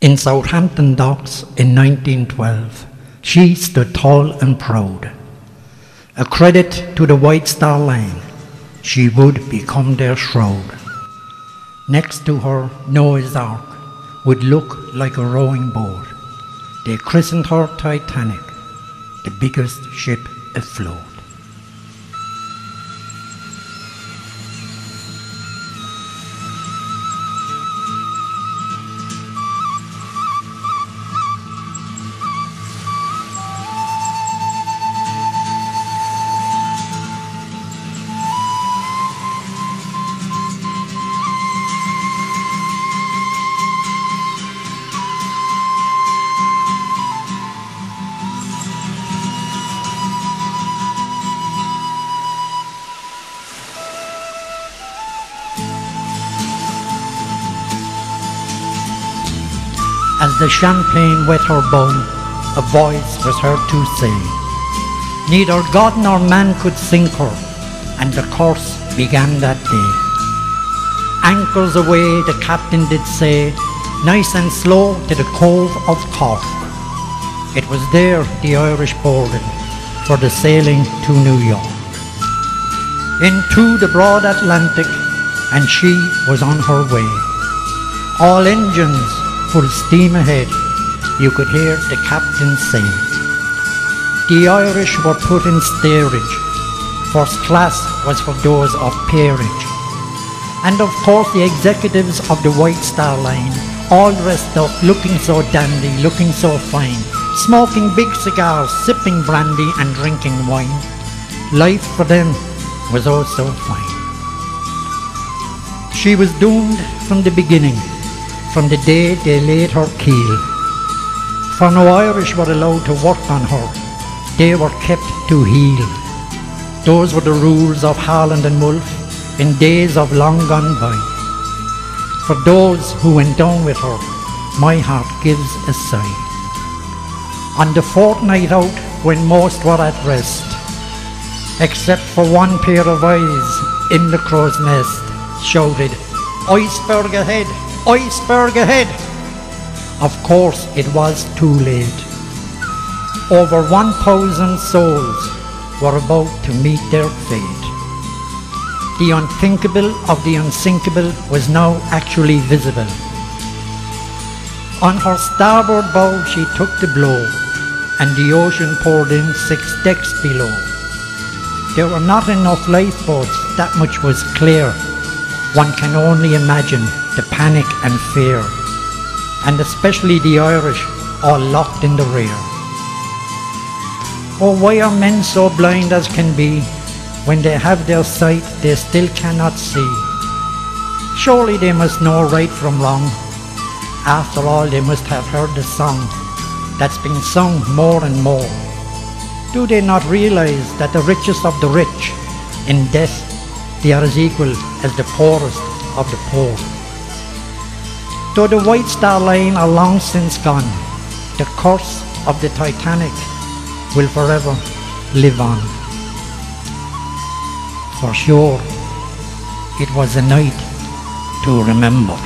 In Southampton docks in 1912, she stood tall and proud. A credit to the White Star Line, she would become their shroud. Next to her, Noah's Ark would look like a rowing boat. They christened her Titanic, the biggest ship afloat. As the champagne wet her bow, a voice was heard to say, neither God nor man could sink her, and the course began that day. Anchors away, the captain did say, nice and slow to the cove of Cork. It was there the Irish boarded for the sailing to New York. Into the broad Atlantic, and she was on her way. All engines full steam ahead, you could hear the captain say. The Irish were put in steerage, first class was for those of peerage. And of course the executives of the White Star Line, all dressed up, looking so dandy, looking so fine, smoking big cigars, sipping brandy and drinking wine. Life for them was oh so fine. She was doomed from the beginning, from the day they laid her keel. For no Irish were allowed to work on her, they were kept to heel. Those were the rules of Harland and Wolff in days of long gone by. For those who went down with her, my heart gives a sigh. On the fortnight out, when most were at rest, except for one pair of eyes in the crow's nest, shouted, "Iceberg ahead! Iceberg ahead!" Of course it was too late. Over 1,000 souls were about to meet their fate. The unthinkable of the unsinkable was now actually visible. On her starboard bow she took the blow, and the ocean poured in 6 decks below. There were not enough lifeboats, that much was clear. One can only imagine the panic and fear, and especially the Irish, all locked in the rear. Oh, why are men so blind as can be? When they have their sight, they still cannot see. Surely they must know right from wrong. After all, they must have heard the song that's been sung more and more. Do they not realize that the richest of the rich, in death, they are as equal as the poorest of the poor? Though the White Star Line are long since gone, the curse of the Titanic will forever live on. For sure, it was a night to remember.